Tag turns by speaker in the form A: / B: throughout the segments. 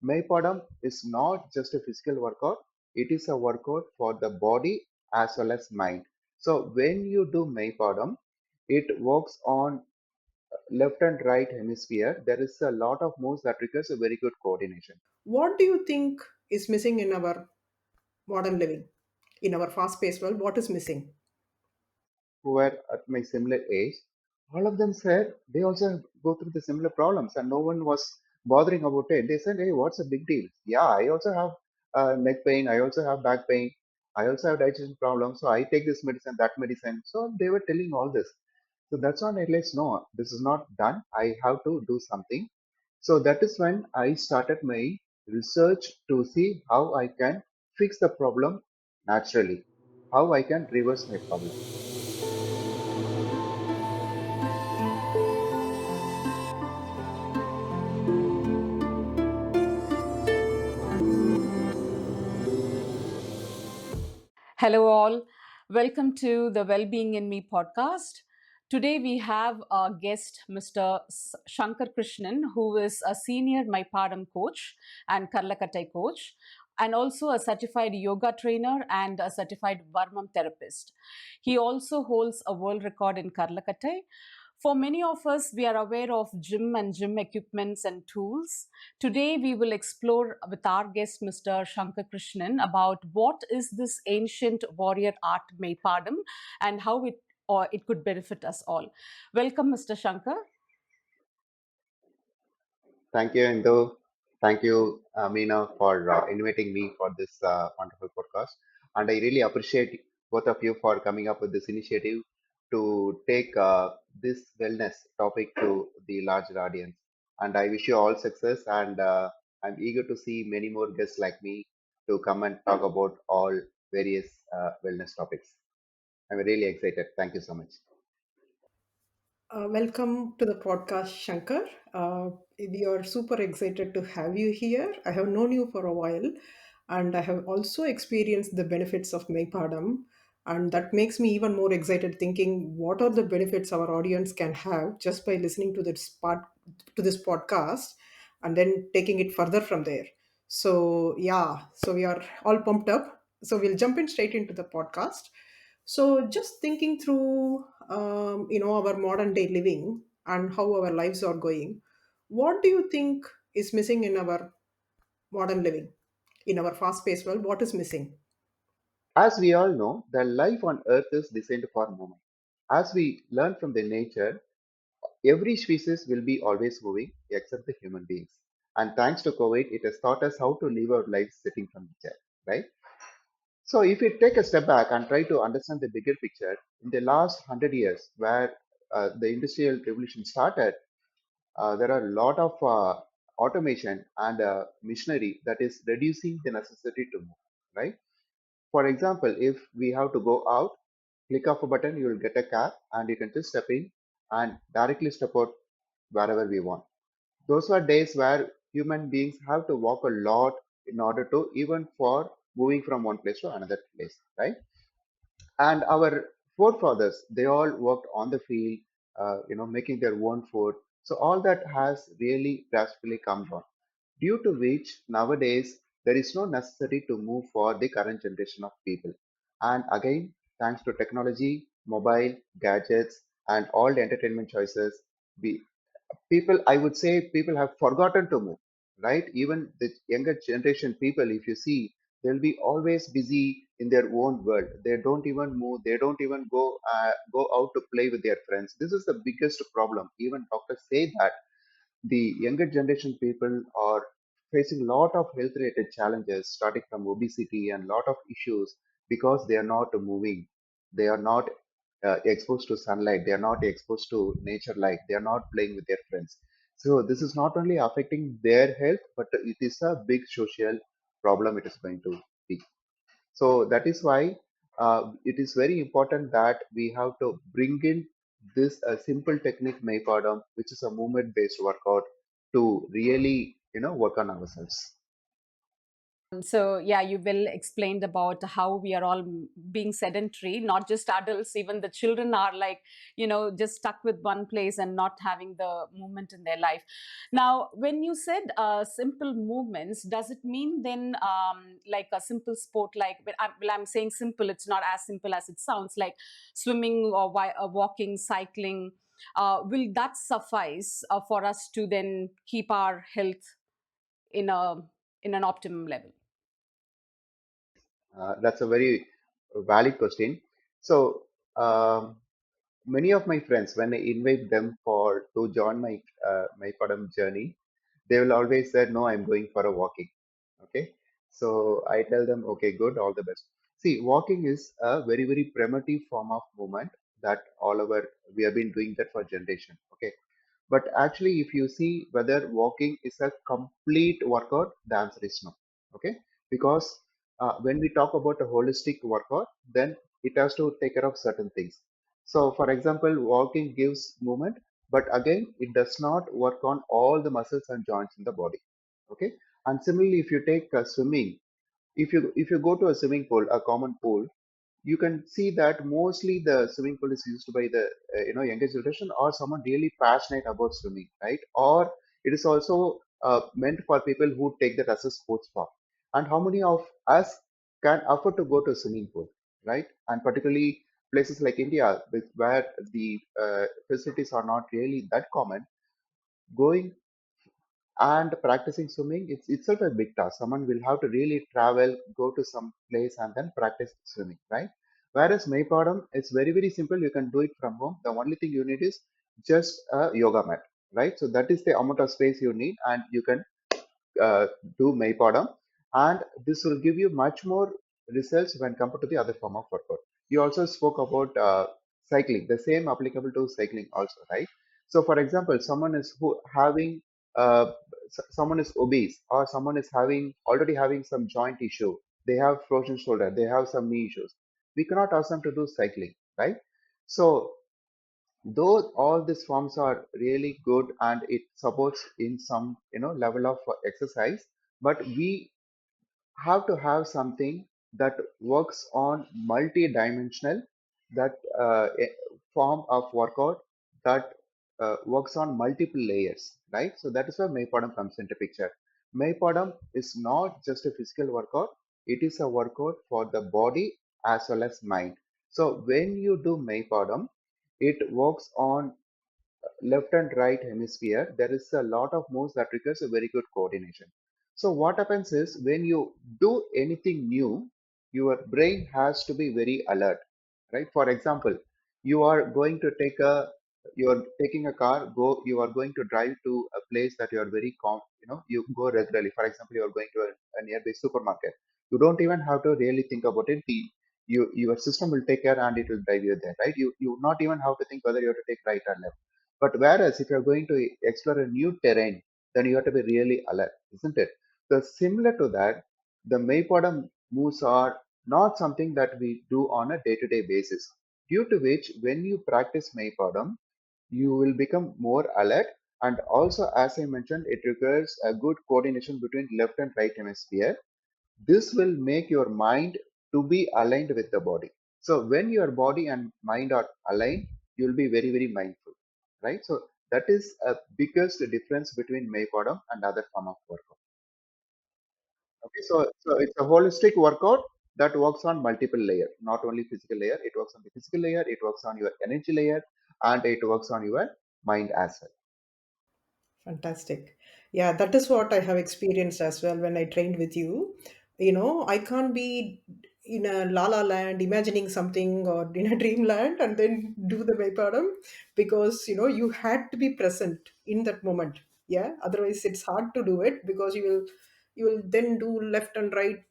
A: Mei Padam is not just a physical workout, it is a workout for the body as well as mind. So when you do Mei Padam, it works on left and right hemisphere. There is a lot of moves that requires a very good coordination.
B: What do you think is missing in our modern living? In our fast paced world, what is missing?
A: Who were at my similar age, all of them said they also go through the similar problems and no one was bothering about it. They said, hey, what's a big deal? Yeah, I also have neck pain. I also have back pain. I also have digestion problems. So I take this medicine, that medicine. So they were telling all this. So that's when I realized, no, this is not done. I have to do something. So that is when I started my research to see how I can fix the problem naturally, how I can reverse my problem.
C: Hello, all. Welcome to the Wellbeing in Me podcast. Today, we have our guest, Mr. Shankar Krishnan, who is a senior Mei Padam coach and Karlakatai coach, and also a certified yoga trainer and a certified Varmam therapist. He also holds a world record in Karlakatai. For many of us, we are aware of gym and gym equipments and tools. Today, we will explore with our guest, Mr. Shankar Krishnan, about what is this ancient warrior art Meipadam and how it could benefit us all. Welcome, Mr. Shankar.
A: Thank you, Indu. Thank you, Meena, for inviting me for this wonderful podcast. And I really appreciate both of you for coming up with this initiative to take this wellness topic to the larger audience. And I wish you all success. And I'm eager to see many more guests like me to come and talk about all various wellness topics. I'm really excited. Thank you so much.
B: Welcome to the podcast, Shankar. We are super excited to have you here. I have known you for a while, and I have also experienced the benefits of Maypadam, and that makes me even more excited. Thinking what are the benefits our audience can have just by listening to this podcast, and then taking it further from there. So yeah, so we are all pumped up. So we'll jump in straight into the podcast. So just thinking through, our modern day living and how our lives are going, what do you think is missing in our modern living, in our fast-paced world? What is missing?
A: As we all know, the life on Earth is designed for movement. As we learn from the nature, every species will be always moving except the human beings. And thanks to COVID, it has taught us how to live our lives sitting from the chair, right? So if we take a step back and try to understand the bigger picture, in the last 100 years, where the industrial revolution started, there are a lot of automation and machinery that is reducing the necessity to move, right? For example, if we have to go out, click of a button, you will get a cab and you can just step in and directly step out wherever we want. Those were days where human beings have to walk a lot in order to even for moving from one place to another place, right? And our forefathers, they all worked on the field, making their own food. So all that has really drastically come down, due to which nowadays there is no necessity to move for the current generation of people. And again, thanks to technology, mobile, gadgets, and all the entertainment choices, we people, I would say, people have forgotten to move, right? Even the younger generation people, if you see, they'll be always busy in their own world. They don't even move, they don't even go out to play with their friends. This is the biggest problem. Even doctors say that the younger generation people are facing a lot of health related challenges, starting from obesity and lot of issues, because they are not moving. They are not exposed to sunlight. They are not exposed to nature light. They are not playing with their friends. So this is not only affecting their health, but it is a big social problem it is going to be. So that is why it is very important that we have to bring in this simple technique Maypadam, which is a movement based workout, to really work on ourselves.
C: So yeah, you well explained about how we are all being sedentary, not just adults, even the children are like, just stuck with one place and not having the movement in their life. Now when you said simple movements, does it mean then like a simple sport, like I'm saying simple, it's not as simple as it sounds, like swimming or walking, cycling, will that suffice for us to then keep our health in a in an optimum level?
A: That's a very valid question. So, many of my friends, when I invite them for to join my Padam journey, they will always say, "No, I'm going for a walking." Okay, so I tell them, "Okay, good, all the best." See, walking is a very very primitive form of movement that all over we have been doing that for generation. Okay, but actually, if you see whether walking is a complete workout, the answer is no. Okay, because when we talk about a holistic workout, then it has to take care of certain things. So, for example, walking gives movement, but again, it does not work on all the muscles and joints in the body. Okay, and similarly, if you take swimming, if you go to a swimming pool, a common pool, you can see that mostly the swimming pool is used by the younger generation or someone really passionate about swimming, right? Or it is also meant for people who take that as a sports sport. And how many of us can afford to go to a swimming pool, right? And particularly places like India, where the facilities are not really that common, going and practicing swimming, it's itself a big task. Someone will have to really travel, go to some place, and then practice swimming, right? Whereas Maypadam, it's very, very simple. You can do it from home. The only thing you need is just a yoga mat, right? So that is the amount of space you need, and you can uh, do Mei Padam, and this will give you much more results when compared to the other form of workout. You also spoke about cycling, the same applicable to cycling also, right? So, for example, someone is having someone is obese, or someone is having already having some joint issue. They have frozen shoulder, they have some knee issues. We cannot ask them to do cycling, right? So though all these forms are really good and it supports in some level of exercise, but we have to have something that works on multi-dimensional, that form of workout that works on multiple layers, right? So that is where Maypadam comes into picture. Maypadam is not just a physical workout, it is a workout for the body as well as mind. So when you do Maypadam, it works on left and right hemisphere. There is a lot of moves that requires a very good coordination. So what happens is when you do anything new, your brain has to be very alert, right? For example, you are going to take a you are taking a car, you are going to drive to a place that you are very you go regularly. For example, you are going to a nearby supermarket. You don't even have to really think about it. Your system will take care and it will drive you there, right? You not even have to think whether you have to take right or left. But whereas if you're going to explore a new terrain, then you have to be really alert, isn't it? So similar to that, the Maypada moves are not something that we do on a day-to-day basis. Due to which, when you practice Maypadam, you will become more alert. And also, as I mentioned, it requires a good coordination between left and right hemisphere. This will make your mind to be aligned with the body. So when your body and mind are aligned, you'll be very, very mindful, right? So that is a biggest difference between Maypadam and other form of workout. Okay, so it's a holistic workout that works on multiple layer, not only physical layer. It works on the physical layer, it works on your energy layer, and it works on your mind as well.
B: Fantastic. Yeah, that is what I have experienced as well when I trained with you. I can't be in a la la land imagining something or in a dreamland and then do the Vaipadam, because you had to be present in that moment. Yeah, otherwise it's hard to do it because you will then do left and right,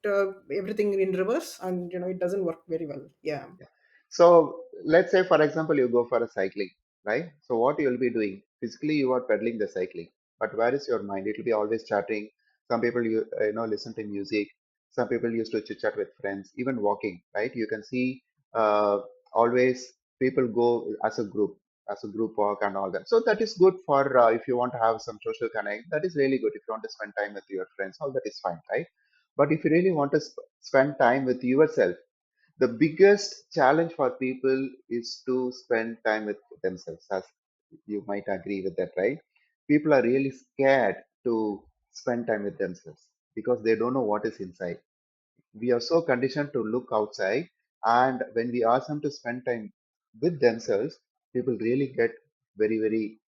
B: everything in reverse, and it doesn't work very well. Yeah.
A: Yeah. So let's say, for example, you go for a cycling, right? So what you'll be doing? Physically, you are pedaling the cycling, but where is your mind? It will be always chatting. Some people listen to music. Some people used to chit chat with friends. Even walking, right? You can see uh, always people go as a group walk and all that. So that is good for if you want to have some social connect. That is really good if you want to spend time with your friends. All that is fine, right? But if you really want to spend time with yourself, the biggest challenge for people is to spend time with themselves. As you might agree with that, right? People are really scared to spend time with themselves because they don't know what is inside. We are so conditioned to look outside, and when we ask them to spend time with themselves, people really get very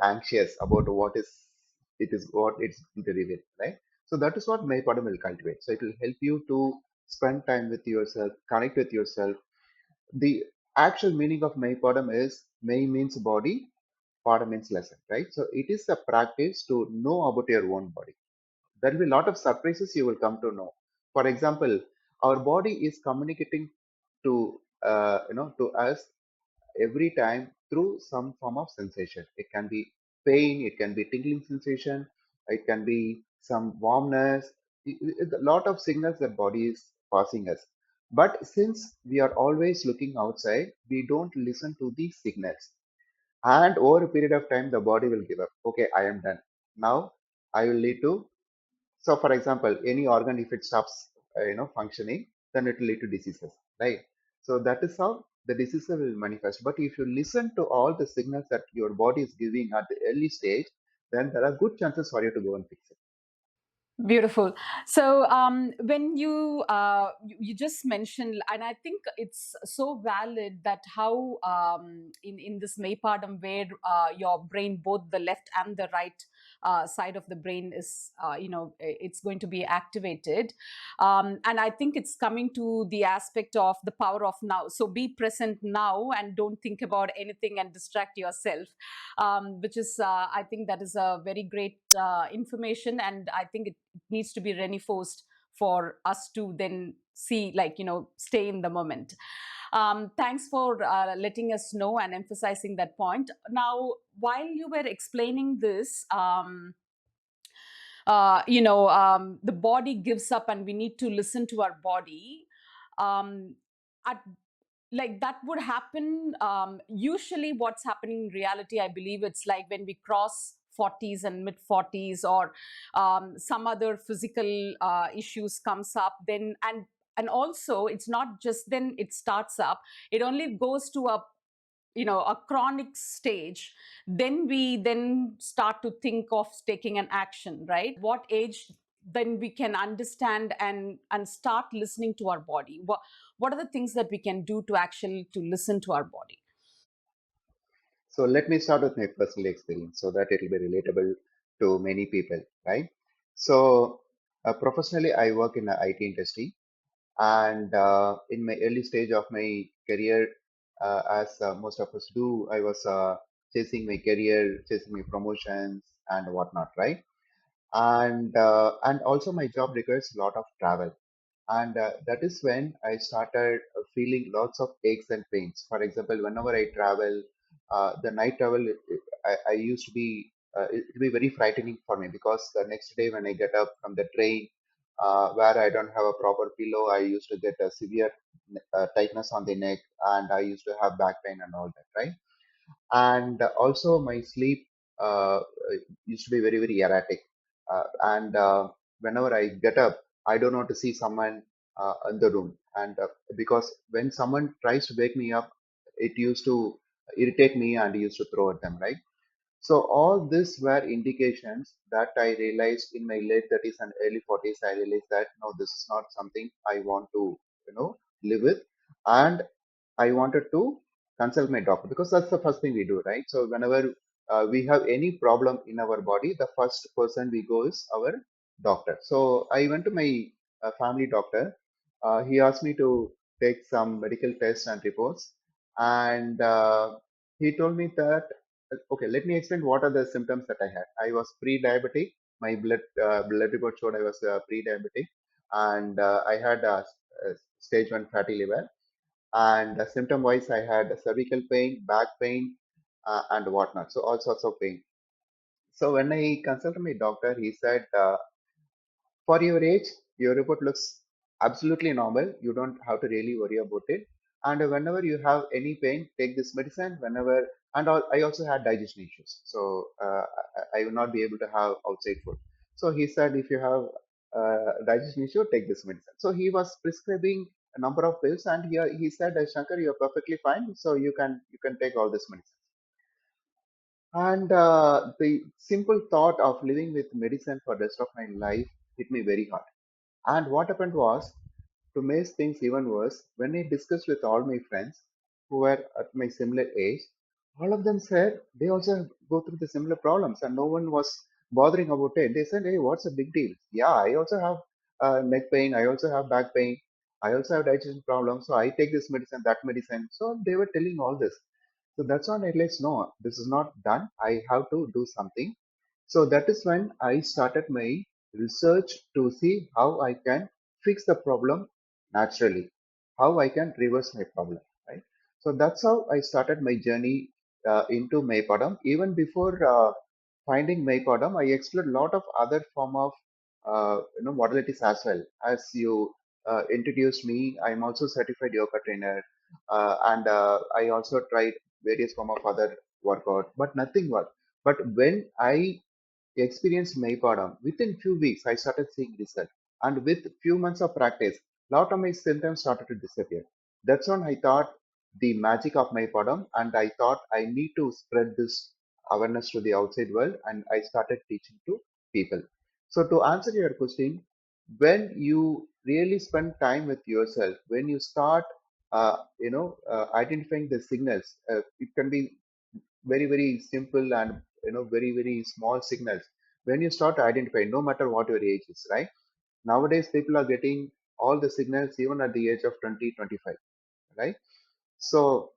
A: anxious about what it's going to reveal, right? So that is what May Padam will cultivate. So it will help you to spend time with yourself, connect with yourself. The actual meaning of May Padam is May means body, Padam means lesson, right? So it is a practice to know about your own body. There will be a lot of surprises you will come to know. For example, our body is communicating to to us every time through some form of sensation. It can be pain, it can be tingling sensation, it can be some warmness. A lot of signals that body is passing us. But since we are always looking outside, we don't listen to these signals. And over a period of time, the body will give up. Okay, I am done. Now I will need to. So, for example, any organ, if it stops, functioning, then it will lead to diseases, right? So that is how the diseases will manifest. But if you listen to all the signals that your body is giving at the early stage, then there are good chances for you to go and fix it.
C: Beautiful. So, when you just mentioned, and I think it's so valid that how in this Maypadam where your brain, both the left and the right side of the brain is, it's going to be activated, and I think it's coming to the aspect of the power of now. So, be present now and don't think about anything and distract yourself, which is I think that is a very great information, and I think it needs to be reinforced for us to then see, like, stay in the moment. Thanks for letting us know and emphasizing that point. Now, while you were explaining this, the body gives up and we need to listen to our body. um, at like that would happen, usually what's happening in reality, I believe it's like when we cross 40s and mid 40s, or some other physical issues comes up, then and also it's not just then it starts up, it only goes to a chronic stage, then we then start to think of taking an action, right? What age then we can understand and start listening to our body? What are the things that we can do to actually to listen to our body?
A: So let me start with my personal experience so that it will be relatable to many people, right? So professionally, I work in the IT industry, and in my early stage of my career, as most of us do, I was chasing my career, chasing my promotions and whatnot, right? And also my job requires a lot of travel, and that is when I started feeling lots of aches and pains. For example, whenever I travel, the night travel, I used to be it would be very frightening for me, because the next day when I get up from the train, where I don't have a proper pillow, I used to get a severe tightness on the neck, and I used to have back pain and all that, right? And also my sleep used to be very erratic, and whenever I get up, I don't know to see someone in the room, and because when someone tries to wake me up, it used to irritate me and used to throw at them, right? So all these were indications that I realized in my late 30s and early 40s. I realized that no, this is not something I want to, live with, and I wanted to consult my doctor, because that's the first thing we do, right? So whenever we have any problem in our body, the first person we go is our doctor. So I went to my family doctor. He asked me to take some medical tests and reports, and he told me that, okay, let me explain what are the symptoms that I had. I was pre-diabetic. My blood report showed I was pre-diabetic, and I had stage one fatty liver. And symptom wise, I had cervical pain, back pain, and whatnot. So all sorts of pain. So when I consulted my doctor, he said, for your age, your report looks absolutely normal. You don't have to really worry about it. And whenever you have any pain, take this medicine. Whenever, and I also had digestion issues, so I will not be able to have outside food. So he said, if you have digestion issue, take this medicine. So he was prescribing a number of pills, and he said, Shankar, you're perfectly fine, so you can take all this medicine. And the simple thought of living with medicine for the rest of my life hit me very hard. And what happened was, to make things even worse, when I discussed with all my friends who were at my similar age, all of them said they also go through the similar problems, and no one was bothering about it. They said, "Hey, what's a big deal? Yeah, I also have neck pain. I also have back pain. I also have digestion problems. So I take this medicine, that medicine." So they were telling all this. So that's when I realized, no, this is not done. I have to do something. So that is when I started my research to see how I can fix the problem naturally, how I can reverse my problem, right? So that's how I started my journey into Mei Padam. Even before finding Mei Padam, I explored a lot of other form of modalities as well. As you introduced me, I'm also certified yoga trainer, and I also tried various form of other workout, but nothing worked. But when I experienced Mei Padam, within few weeks I started seeing result, and with few months of practice, lot of my symptoms started to disappear. That's when I thought the magic of Mei Padam, and I thought I need to spread this awareness to the outside world, and I started teaching to people. So to answer your question, when you really spend time with yourself, when you start identifying the signals, it can be very simple and very small signals. When you start identifying, no matter what your age is, right? Nowadays people are getting all the signals even at the age of 20, 25, right? So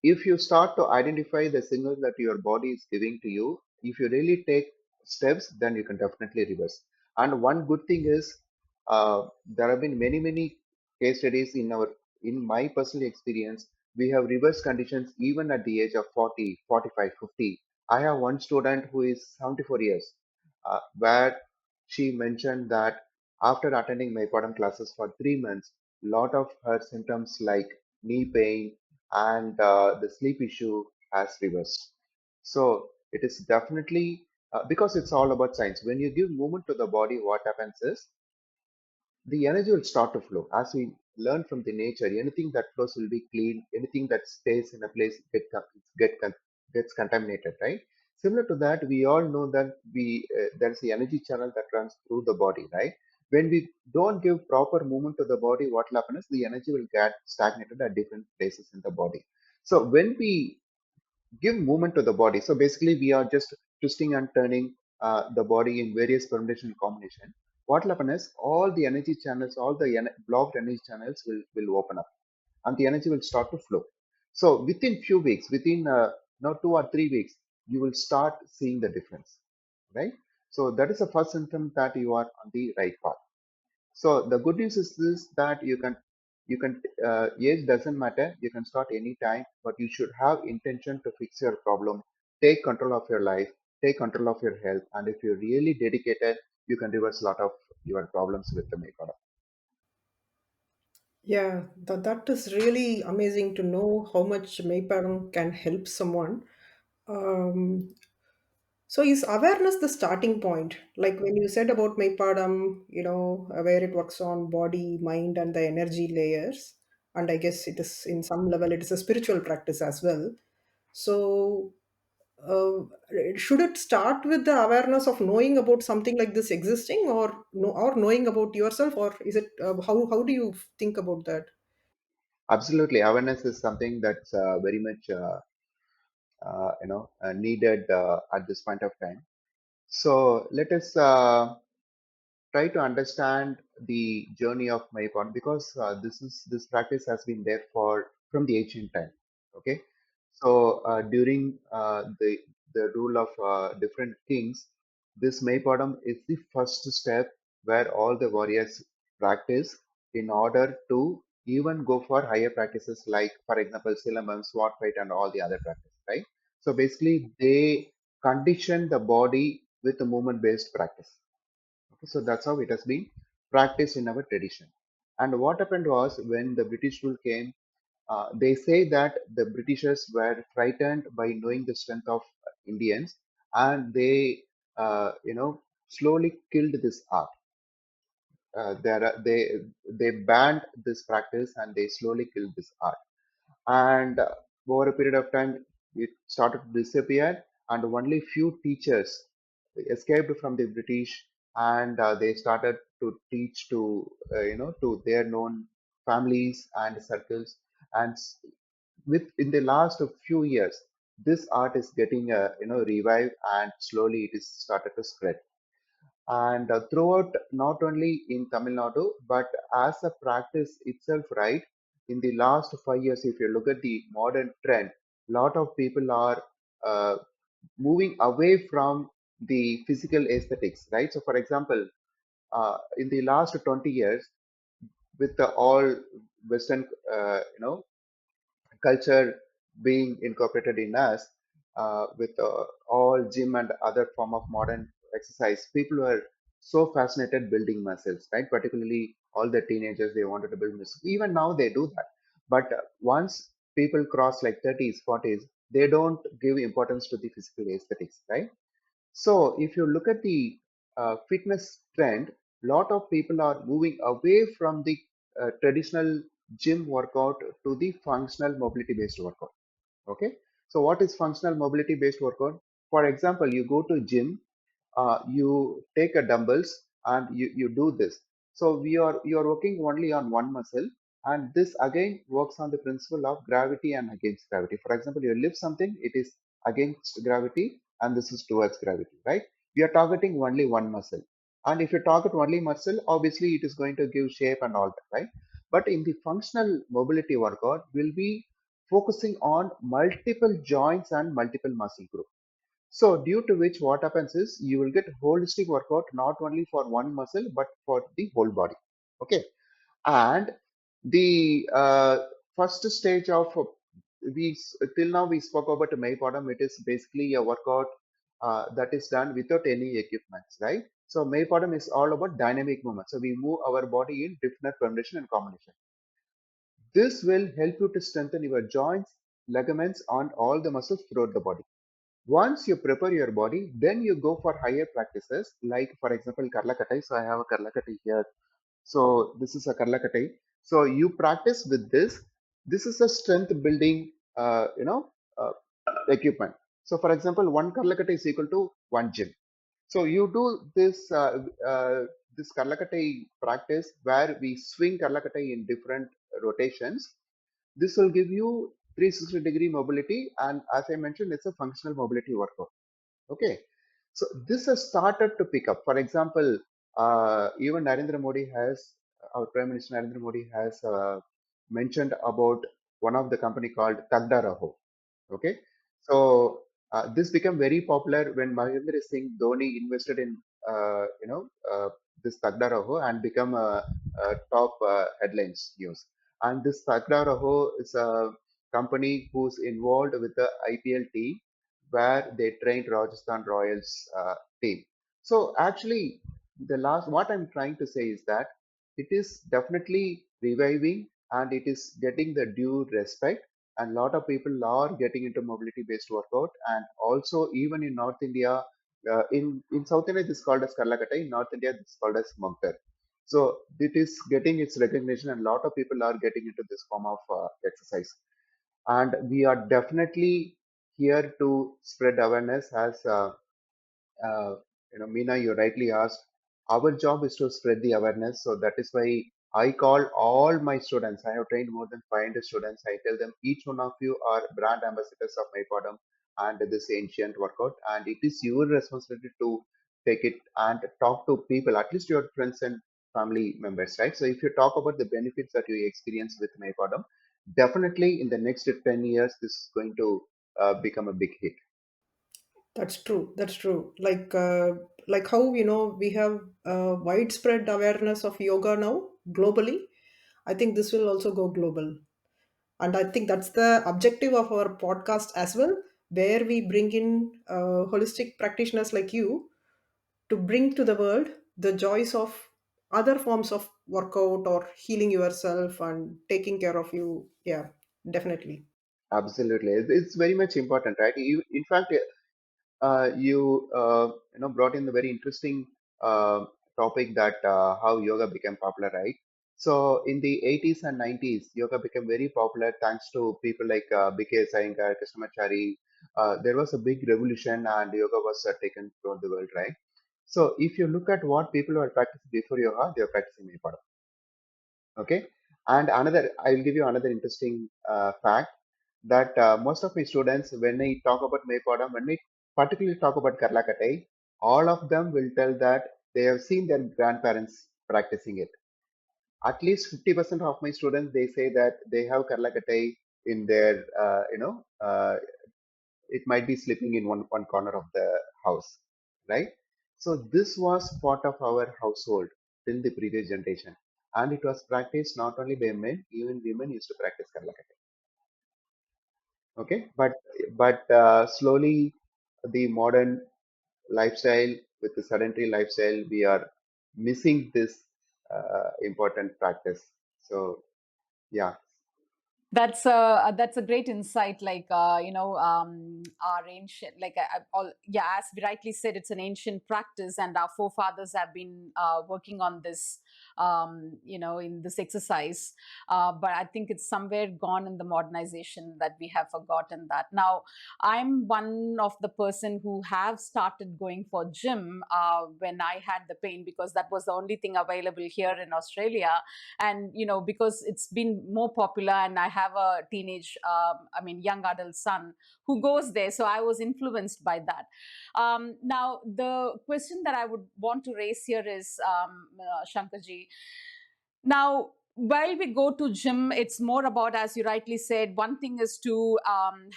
A: if you start to identify the signals that your body is giving to you, if you really take steps, then you can definitely reverse. And one good thing is, there have been many case studies in my personal experience. We have reverse conditions even at the age of 40, 45, 50. I have one student who is 74 years, where she mentioned that after attending my Padam classes for 3 months, lot of her symptoms like knee pain and the sleep issue has reversed. So it is definitely because it's all about science. When you give movement to the body, what happens is the energy will start to flow. As we learn from the nature, anything that flows will be clean. Anything that stays in a place gets contaminated, right? Similar to that, we all know that there's the energy channel that runs through the body, right? When we don't give proper movement to the body, what will happen is the energy will get stagnated at different places in the body. So when we give movement to the body, so basically we are just twisting and turning the body in various permutation combination. What will happen is all the energy channels, all the blocked energy channels will open up, and the energy will start to flow. So within few weeks, within now 2 or 3 weeks, you will start seeing the difference, right? So that is the first symptom that you are on the right path. So the good news is this, that you can age doesn't matter. You can start anytime, but you should have intention to fix your problem, take control of your life, take control of your health, and if you're really dedicated, you can reverse a lot of your problems with the makeup.
B: Yeah, that is really amazing to know how much Maypadam can help someone. Um, so is awareness the starting point? Like when you said about Maypadam, where it works on body, mind, and the energy layers, and I guess it is in some level it is a spiritual practice as well. So uh, should it start with the awareness of knowing about something like this existing, or or knowing about yourself, or is it how do you think about that?
A: Absolutely, awareness is something that's very much needed at this point of time. So let us try to understand the journey of Mayapon, because this practice has been there for from the ancient time. Okay, so during the rule of different kings, this Maypadam is the first step where all the warriors practice in order to even go for higher practices like, for example, Silambam, sword fight, and all the other practice. Right. So basically, they condition the body with a movement-based practice. Okay, so that's how it has been practiced in our tradition. And what happened was, when the British rule came, they say that the Britishers were frightened by knowing the strength of Indians, and they, slowly killed this art. They banned this practice and they slowly killed this art. And over a period of time, it started to disappear, and only few teachers escaped from the British, and they started to teach to to their known families and circles. And with in the last few years, this art is getting revived, and slowly it is started to spread. And throughout, not only in Tamil Nadu, but as a practice itself, right? In the last 5 years, if you look at the modern trend, lot of people are uh, moving away from the physical aesthetics, right? So, for example, in the last 20 years, with the all Western, culture being incorporated in us, with all gym and other form of modern exercise, people were so fascinated building muscles, right? Particularly all the teenagers, they wanted to build muscles. Even now they do that. But once people cross like 30s, 40s, they don't give importance to the physical aesthetics, right? So if you look at the fitness trend, lot of people are moving away from the traditional gym workout to the functional mobility based workout. Okay. So what is functional mobility based workout? For example, you go to gym, you take a dumbbells and you do this. So you are working only on one muscle, and this again works on the principle of gravity and against gravity. For example, you lift something, it is against gravity, and this is towards gravity, right? We are targeting only one muscle, and if you target only muscle, obviously it is going to give shape and all that, right? But in the functional mobility workout, we'll be focusing on multiple joints and multiple muscle groups. So due to which what happens is you will get holistic workout not only for one muscle but for the whole body. Okay, and the first stage of till now we spoke about Mei Padam. It is basically a workout that is done without any equipments, right? So Mei Padam is all about dynamic movement. So we move our body in different combination and combination. This will help you to strengthen your joints, ligaments, and all the muscles throughout the body. Once you prepare your body, then you go for higher practices, like for example, Karlakatai. So I have a Karlakatai here. So this is a Karlakatai. So you practice with this. This is a strength building, uh, equipment. So for example, one Karlakatai is equal to one gym. So you do this Karlakatai practice where we swing Karlakatai in different rotations. This will give you 360-degree mobility, and as I mentioned, it's a functional mobility workout. Okay, so this has started to pick up. For example, even Narendra Modi has, our Prime Minister Narendra Modi has mentioned about one of the company called Tagda Raho. Okay, so this became very popular when Mahendra Singh Dhoni invested in this Tagda Raho and become a top headlines news. And this Tagda Raho is a company who's involved with the IPL team where they trained Rajasthan Royals team. So actually, the last what I'm trying to say is that it is definitely reviving and it is getting the due respect, and a lot of people are getting into mobility based workout. And also even in North India, in South India this is called as Karlakata, in North India this is called as Mugdar. So it is getting its recognition, and a lot of people are getting into this form of exercise. And we are definitely here to spread awareness. As uh, Meena, you rightly asked, our job is to spread the awareness. So that is why I call all my students. I have trained more than 500 students. I tell them each one of you are brand ambassadors of my Padam and this ancient workout, and it is your responsibility to take it and talk to people, at least your friends and family members, right? So if you talk about the benefits that you experience with my Padam, definitely in the next 10 years, this is going to become a big hit.
B: That's true. That's true. Like how we have widespread awareness of yoga now globally. I think this will also go global, and I think that's the objective of our podcast as well, where we bring in holistic practitioners like you to bring to the world the joys of other forms of workout or healing yourself and taking care of you. Yeah, definitely.
A: Absolutely, it's very much important, right? In fact, you brought in the very interesting topic that how yoga became popular, right? So in the 80s and 90s, yoga became very popular thanks to people like B.K. Sankar, Krishnamachari. There was a big revolution and yoga was taken throughout the world, right? So if you look at what people were practicing before yoga, they were practicing Mei Padam. Okay. And another, I will give you another interesting fact that most of my students, when I talk about Mei Padam, when we particularly talk about Karlakatai, all of them will tell that they have seen their grandparents practicing it. At least 50% of my students, they say that they have Karlakatai in their, it might be sleeping in one corner of the house, right? So this was part of our household till the previous generation. And it was practiced not only by men, even women used to practice Karlakatai. Okay, but slowly the modern lifestyle with the sedentary lifestyle, we are missing this important practice. So yeah,
C: That's a great insight. Like our ancient, like all, yeah, as we rightly said, it's an ancient practice, and our forefathers have been working on this, in this exercise. But I think it's somewhere gone in the modernization that we have forgotten that. Now, I'm one of the person who have started going for gym when I had the pain, because that was the only thing available here in Australia. And because it's been more popular, and I have a teenage, young adult son who goes there, so I was influenced by that. Now, the question that I would want to raise here is, Shankarji, now, while we go to gym, it's more about, as you rightly said, one thing is to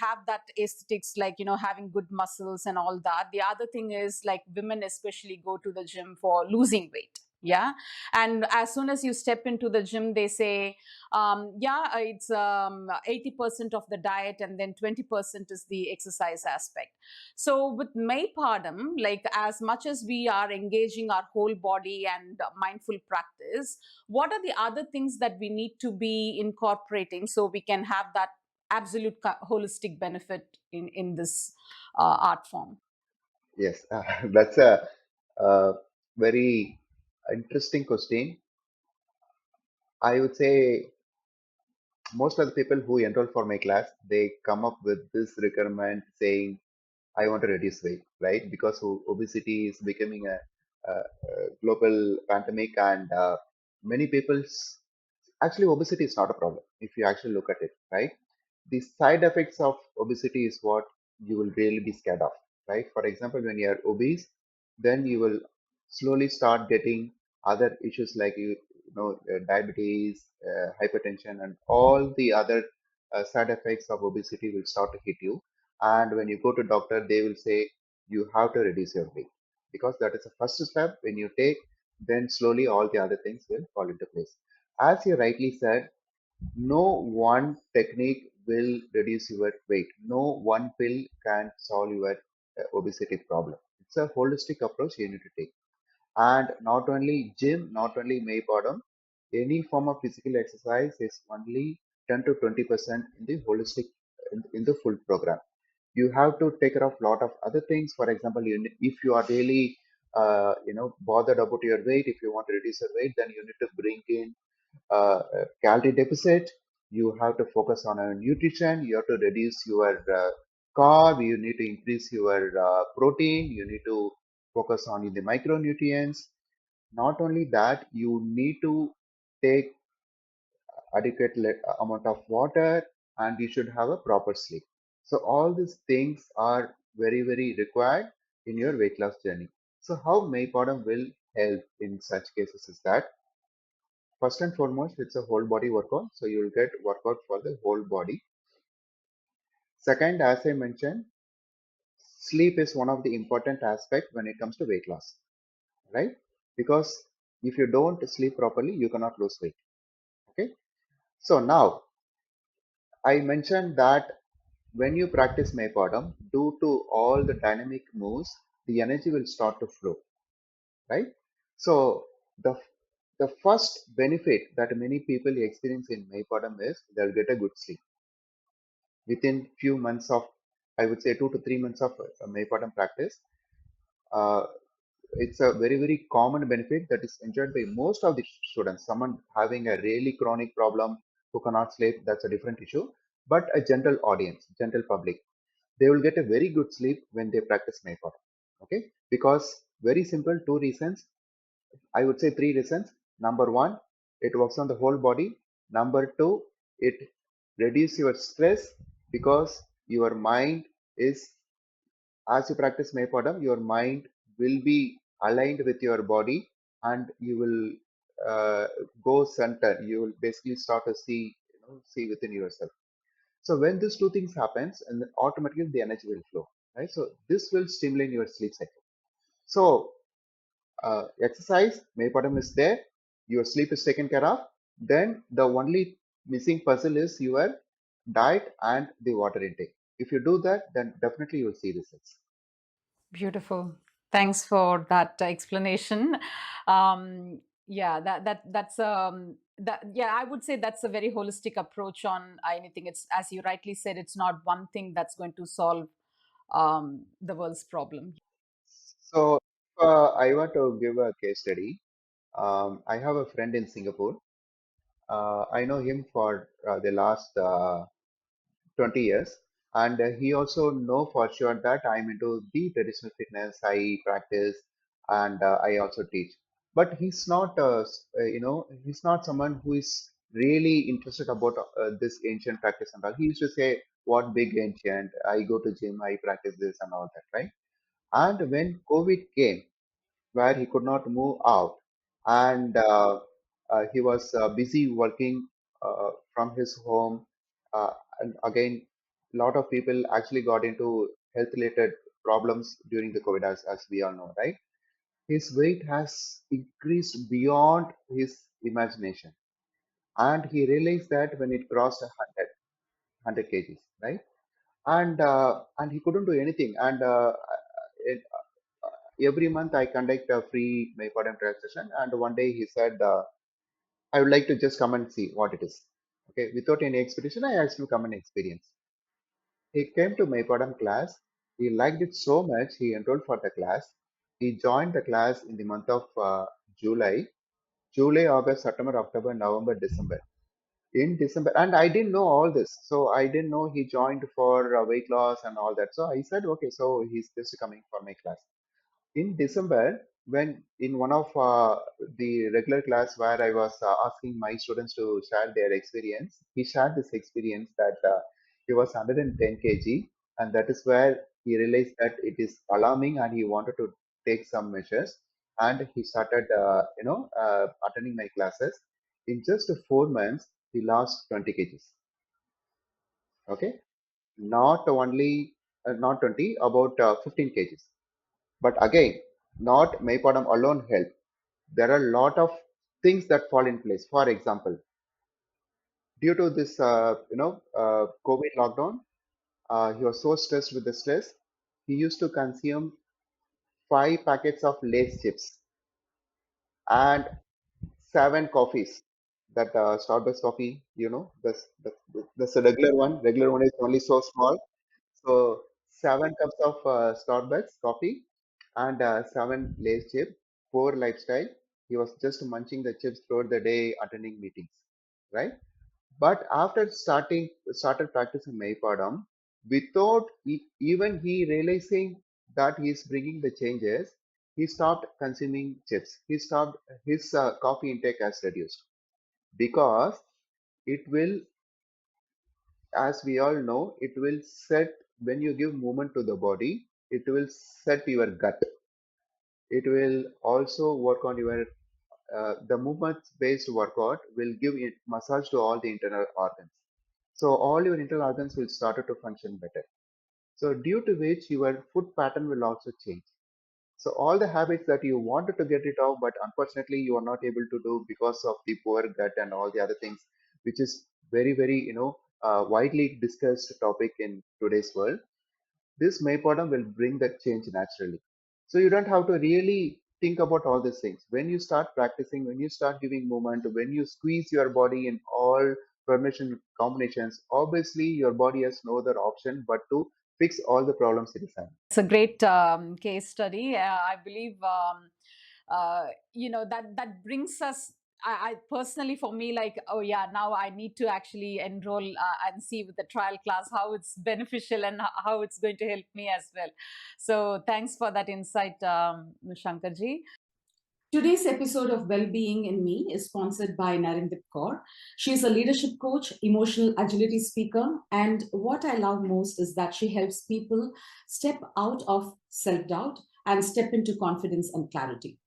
C: have that aesthetics, like having good muscles and all that. The other thing is, like, women especially go to the gym for losing weight. Yeah. And as soon as you step into the gym, they say, it's 80% of the diet, and then 20% is the exercise aspect. So with May Padam, like, as much as we are engaging our whole body and mindful practice, what are the other things that we need to be incorporating so we can have that absolute holistic benefit in this art form?
A: yes, that's a, very interesting question. I would say most of the people who enroll for my class, they come up with this requirement saying, I want to reduce weight, right? Because obesity is becoming a global pandemic, and many people's actually obesity is not a problem if you actually look at it, right? The side effects of obesity is what you will really be scared of, right? For example, when you are obese, then you will slowly start getting other issues like diabetes, hypertension, and all the other side effects of obesity will start to hit you. And when you go to doctor, they will say you have to reduce your weight, because that is the first step. When you take, then slowly all the other things will fall into place. As you rightly said, no one technique will reduce your weight. No one pill can solve your obesity problem. It's a holistic approach you need to take. And not only gym, not only May Bottom, any form of physical exercise is only 10 to 20% in the holistic, in the full program. You have to take care of a lot of other things. For example, if you are really bothered about your weight, if you want to reduce your weight, then you need to bring in calorie deficit. You have to focus on nutrition. You have to reduce your carb. You need to increase your protein. You need to focus on the micronutrients. Not only that, you need to take adequate amount of water, and you should have a proper sleep. So all these things are very, very required in your weight loss journey. So how Maypodam will help in such cases is that first and foremost, it's a whole body workout. So you'll get workout for the whole body. Second, as I mentioned, sleep is one of the important aspect when it comes to weight loss, right? Because if you don't sleep properly, you cannot lose weight. Okay. So now I mentioned that when you practice Maypadam, due to all the dynamic moves, the energy will start to flow, right? So the the first benefit that many people experience in Maypadam is they'll get a good sleep within few months of, I would say 2 to 3 months of Maypadam practice. Uh, it's a very, very common benefit that is enjoyed by most of the students. Someone having a really chronic problem who cannot sleep, that's a different issue. But a general audience, general public, they will get a very good sleep when they practice Maypod. Okay, because very simple, two reasons. I would say three reasons. Number one, it works on the whole body. Number two, it reduces your stress because your mind is, as you practice Maypadam, your mind will be aligned with your body, and you will go center. You will basically start to see, see within yourself. So when these two things happens, and then automatically the energy will flow, right? So this will stimulate your sleep cycle. So exercise, Maypadam is there, your sleep is taken care of. Then the only missing puzzle is your diet and the water intake. If you do that, then definitely you will see results.
C: Beautiful. Thanks for that explanation. Yeah, yeah, I would say that's a very holistic approach on anything. It's, as you rightly said, it's not one thing that's going to solve the world's problem.
A: So, I want to give a case study. I have a friend in Singapore. I know him for the last 20 years, and he also know for sure that I'm into the traditional fitness. I practice, and I also teach. But he's not, he's not someone who is really interested about this ancient practice and all. He used to say, "What big ancient? I go to gym, I practice this and all that, right?" And when COVID came, where he could not move out, and he was busy working from his home. And again, a lot of people actually got into health related problems during the COVID, as we all know, right? His weight has increased beyond his imagination. And he realized that when it crossed 100 kgs, right? And he couldn't do anything. And every month I conduct a free May Padam trial session. And one day he said, I would like to just come and see what it is. Okay, without any expedition, I asked him to come and experience. He came to May Padam class. He liked it so much, he enrolled for the class. He joined the class in the month of July, August, September, October, November, December. In December, and I didn't know all this, so I didn't know he joined for weight loss and all that. So I said, okay, so he's just coming for my class. In December, when in one of the regular class where I was asking my students to share their experience, he shared this experience that he was 110 kg, and that is where he realized that it is alarming, and he wanted to take some measures, and he started, attending my classes. In just 4 months, he lost 20 kgs. Okay, not only not 20, about 15 kgs. But again, not Maypadam alone help. There are a lot of things that fall in place. For example, due to this, COVID lockdown, he was so stressed with the stress. He used to consume 5 packets of Lay's chips and 7 coffees. That Starbucks coffee, that's the regular one. Regular one is only so small. So 7 cups of Starbucks coffee and 7 Lay's chip, poor lifestyle. He was just munching the chips throughout the day, attending meetings, right? But after started practicing Maypadam, without even he realizing that he is bringing the changes, he stopped consuming chips. He stopped his coffee intake has reduced because it will, as we all know, it will set, when you give movement to the body, it will set your gut. It will also work on your the movement based workout will give it massage to all the internal organs. So all your internal organs will start to function better. So due to which your food pattern will also change. So all the habits that you wanted to get rid of, but unfortunately you are not able to do because of the poor gut and all the other things, which is very, very, widely discussed topic in today's world. This Maypadam will bring that change naturally. So you don't have to really think about all these things. When you start practicing, when you start giving movement, when you squeeze your body in all permission combinations, obviously your body has no other option but to fix all the problems it is having.
C: It's a great case study. I believe that brings us. I personally, for me, like, oh yeah, now I need to actually enroll and see with the trial class how it's beneficial and how it's going to help me as well. So thanks for that insight, Shankarji. Today's episode of Wellbeing in Me is sponsored by Narendip Kaur. She is a leadership coach, emotional agility speaker, and what I love most is that she helps people step out of self doubt and step into confidence and clarity.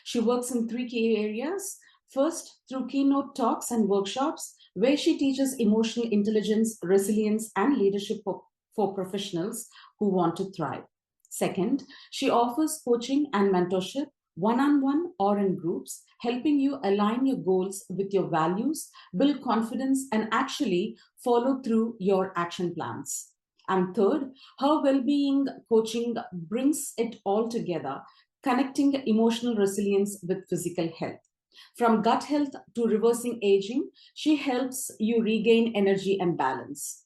C: She works in three key areas. First, through keynote talks and workshops, where she teaches emotional intelligence, resilience, and leadership for professionals who want to thrive. Second, she offers coaching and mentorship one on one or in groups, helping you align your goals with your values, build confidence, and actually follow through your action plans. And third, her well being coaching brings it all together, connecting emotional resilience with physical health. From gut health to reversing aging, she helps you regain energy and balance.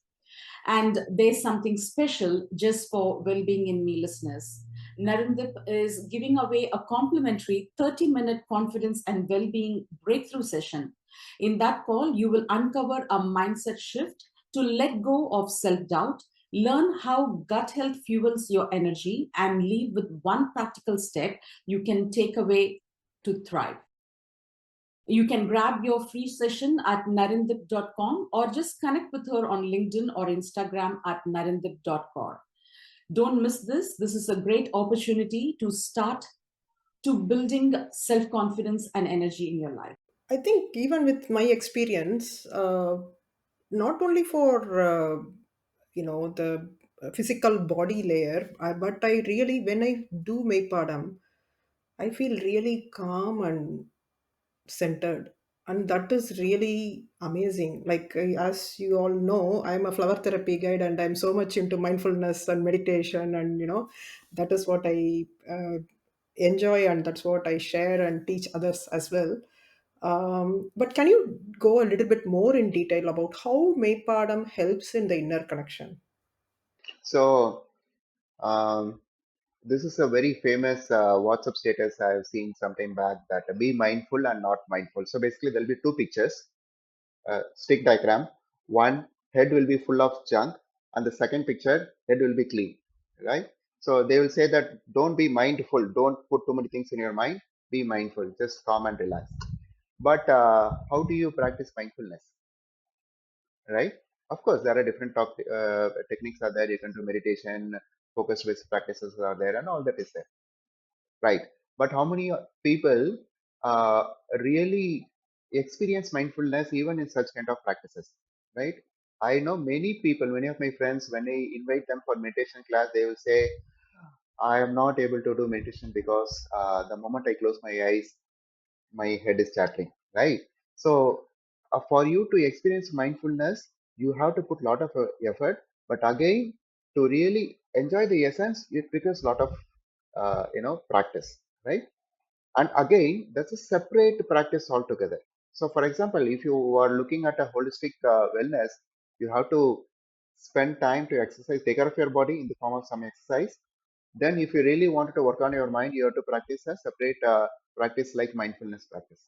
C: And there's something special just for Wellbeing in Me listeners. Narendip is giving away a complimentary 30-minute confidence and well-being breakthrough session. In that call, you will uncover a mindset shift to let go of self-doubt, learn how gut health fuels your energy, and leave with one practical step you can take away to thrive. You can grab your free session at narendip.com or just connect with her on LinkedIn or Instagram at narendip.com. Don't miss this. This is a great opportunity to start to building self-confidence and energy in your life.
B: I think even with my experience, not only for the physical body layer, but I really, when I do Mei Padam, I feel really calm and centered, and that is really amazing. Like as you all know, I'm a flower therapy guide, and I'm so much into mindfulness and meditation, and that is what I enjoy, and that's what I share and teach others as well. But can you go a little bit more in detail about how Maypadam helps in the inner connection?
A: So um, this is a very famous WhatsApp status I've seen sometime back, that be mindful and not mindful. So basically, there'll be two pictures, stick diagram. One, head will be full of junk, and the second picture, head will be clean, right? So they will say that don't be mindful, don't put too many things in your mind, be mindful, just calm and relax. But how do you practice mindfulness, right? Of course, there are different techniques are there. You can do meditation, focus based practices are there, and all that is there, right? But how many people uh, really experience mindfulness even in such kind of practices, right? I know many people, many of my friends, when I invite them for meditation class, they will say, I am not able to do meditation because the moment I close my eyes, my head is chattering, right? So for you to experience mindfulness, you have to put a lot of effort, but again, to really enjoy the essence, it requires a lot of practice, right? And again, that's a separate practice altogether. So for example, if you are looking at a holistic wellness, you have to spend time to exercise, take care of your body in the form of some exercise. Then if you really wanted to work on your mind, you have to practice a separate practice like mindfulness practice.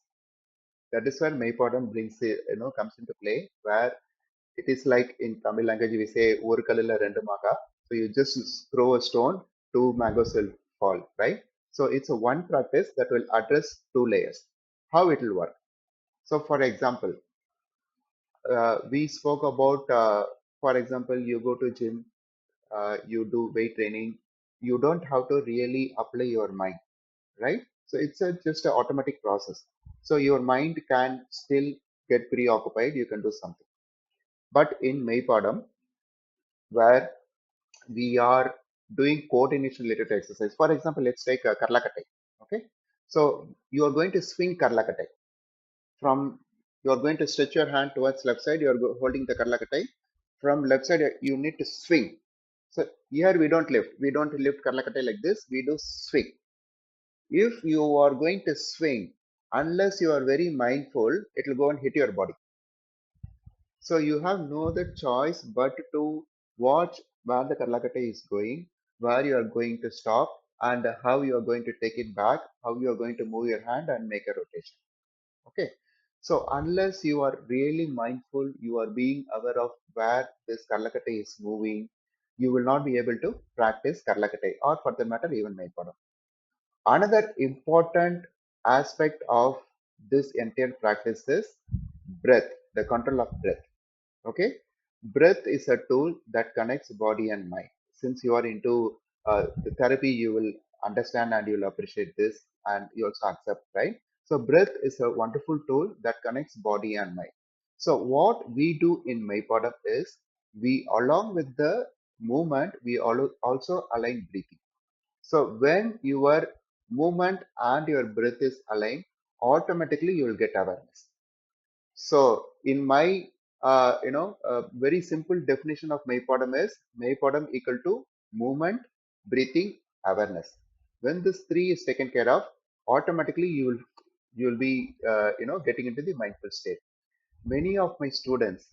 A: That is where Maypadam brings it, comes into play, where it is like in Tamil language we say ஒரு கல்லுல ரெண்டு மாங்கா. So you just throw a stone, two mangoes will fall, right? So it's a one practice that will address two layers. How it will work? So for example, we spoke about, for example, you go to gym, you do weight training, you don't have to really apply your mind, right? So it's just an automatic process. So your mind can still get preoccupied, you can do something. But in Maypadam, where we are doing coordination related exercise, for example, let's take a Karlakatai. Okay. So you are going to swing Karlakatai. From you are going to stretch your hand towards left side, you are holding the Karlakatai. From left side, you need to swing. So here we don't lift. We don't lift Karlakatai like this. We do swing. If you are going to swing, unless you are very mindful, it will go and hit your body. So you have no other choice but to watch where the Karlakate is going, where you are going to stop, and how you are going to take it back, how you are going to move your hand and make a rotation. Okay. So unless you are really mindful, you are being aware of where this Karlakate is moving, you will not be able to practice Karlakate or for that matter even Maipadam. Another important aspect of this entire practice is breath, the control of breath. Okay, breath is a tool that connects body and mind. Since you are into the therapy, you will understand and you will appreciate this and you also accept, right? So, breath is a wonderful tool that connects body and mind. So, what we do in Maipadam is we, along with the movement, we also align breathing. So when your movement and your breath is aligned, automatically you will get awareness. So in my very simple definition of Maypadam is Maypadam equal to movement, breathing, awareness. When this three is taken care of, automatically you will be getting into the mindful state. Many of my students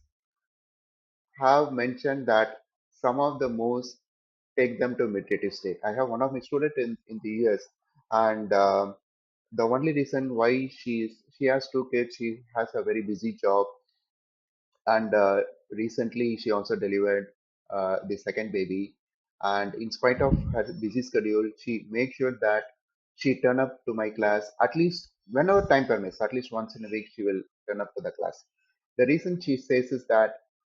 A: have mentioned that some of the moves take them to meditative state. I have one of my students in the US, and the only reason why she has two kids, she has a very busy job, and recently she also delivered the second baby. And in spite of her busy schedule, she makes sure that she turn up to my class at least whenever time permits. At least once in a week, she will turn up to the class. The reason she says is that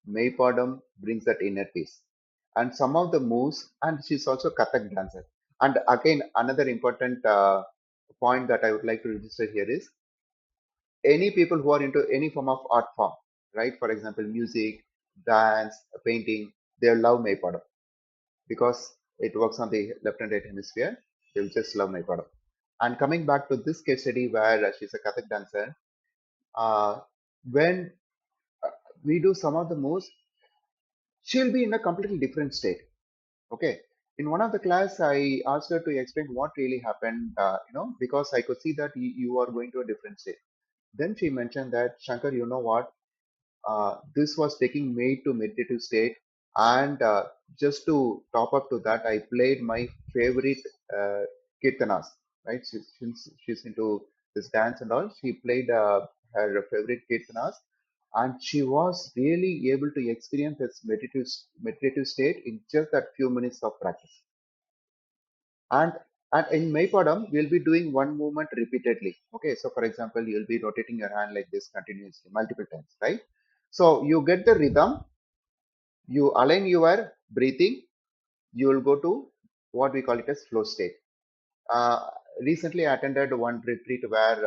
A: Maypadam brings that inner peace. And some of the moves, and she's also Kathak dancer. And again, another important point that I would like to register here is any people who are into any form of art form, right? For example, music, dance, painting, they love Maypadam because it works on the left and right hemisphere. They will just love Maypadam. And coming back to this case study where she's a Kathak dancer, uh, when we do some of the moves, she'll be in a completely different state. Okay. In one of the class, I asked her to explain what really happened, because I could see that you are going to a different state. Then she mentioned that, Shankar, you know what? This was taking me to meditative state, and just to top up to that, I played my favorite uh, kirtanas. Right, since she's into this dance and all, she played her favorite kirtanas, and she was really able to experience this meditative state in just that few minutes of practice. And and in Maypadam, we'll be doing one movement repeatedly. Okay, so for example, you'll be rotating your hand like this continuously multiple times, right? So you get the rhythm, you align your breathing, you will go to what we call it as flow state. Uh, Recently, I attended one retreat where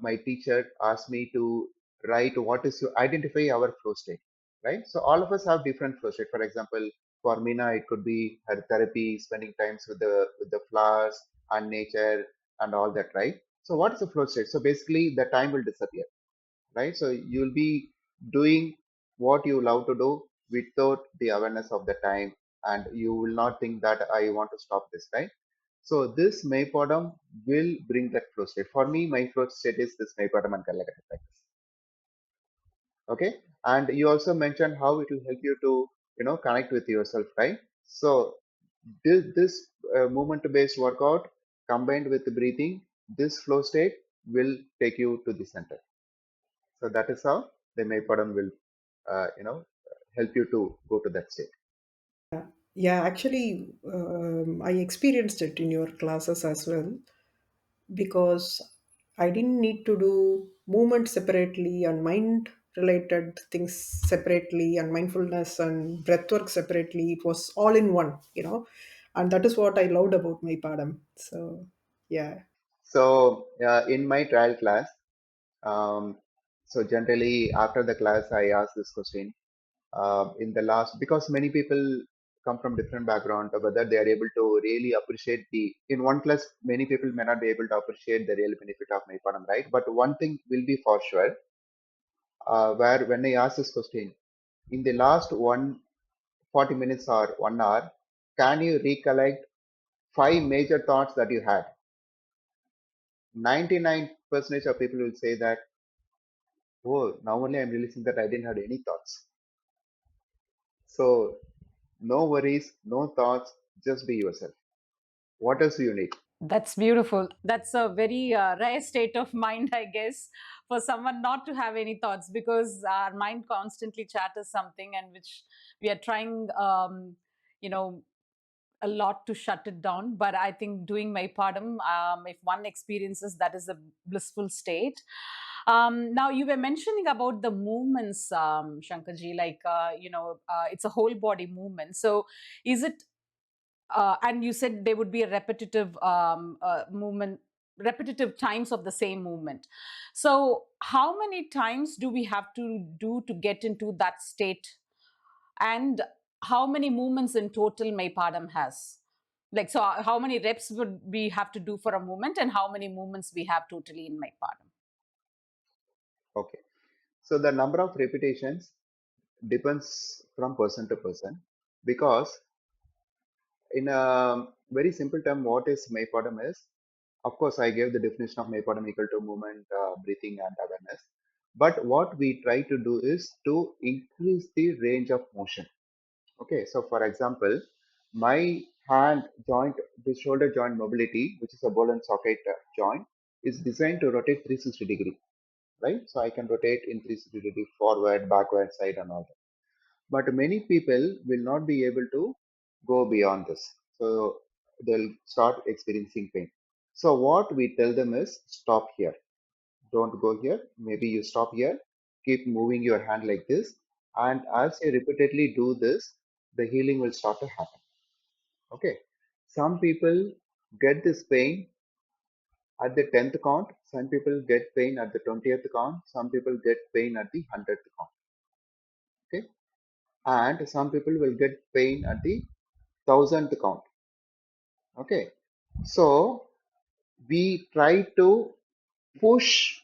A: my teacher asked me to write what is your identify our flow state, right? So all of us have different flow state. For example, for Mina, it could be her therapy, spending times with the flowers and nature and all that, right? So what is the flow state? So basically, the time will disappear, right? So you'll be doing what you love to do without the awareness of the time, and you will not think that I want to stop this, right? So this Maypadam will bring that flow state. For me, my flow state is this Maypadam and Kalakata practice. Okay, and you also mentioned how it will help you to connect with yourself, right? So this movement-based workout combined with the breathing, this flow state will take you to the center. So that is how the Maypadam will, help you to go to that state.
B: Yeah, actually, I experienced it in your classes as well because I didn't need to do movement separately and mind related things separately and mindfulness and breathwork separately. It was all in one. And that is what I loved about my Padam. So, yeah.
A: So in my trial class, um, so generally after the class, I ask this question in the last because many people come from different background, whether they are able to really appreciate the in one class, many people may not be able to appreciate the real benefit of Maypadam, right? But one thing will be for sure, where when I ask this question in the last 140 minutes or 1 hour, can you recollect five major thoughts that you had? 99% of people will say that, oh, now only I'm realizing that I didn't have any thoughts. So No worries, no thoughts, just be yourself. What else do you need?
C: That's beautiful. That's a very rare state of mind, I guess, for someone not to have any thoughts, because our mind constantly chatters something, and which we are trying, you know, a lot to shut it down. But I think doing my padam, if one experiences, that is a blissful state. Now, you were mentioning about the movements, Shankarji, like, it's a whole body movement. So, is it and you said there would be a repetitive movement, repetitive times of the same movement. So how many times do we have to do to get into that state, and how many movements in total May Padam has? Like, so how many reps would we have to do for a movement, and how many movements we have totally in May Padam?
A: Okay. So the number of repetitions depends from person to person, because in a very simple term, what is Mei Padam is, of course, I gave the definition of Mei Padam equal to movement, breathing, and awareness. But what we try to do is to increase the range of motion. Okay, so for example, my hand joint, the shoulder joint mobility, which is a ball and socket joint, is designed to rotate 360 degree, right? So I can rotate in 360 degree forward, backward, side, and all that. But many people will not be able to go beyond this. So they'll start experiencing pain. So what we tell them is stop here. Don't go here. Maybe you stop here. Keep moving your hand like this. And as you repeatedly do this, the healing will start to happen. Okay. Some people get this pain at the 10th count. Some people get pain at the 20th count. Some people get pain at the 100th count. Okay. And some people will get pain at the 1000th count. Okay. So we try to push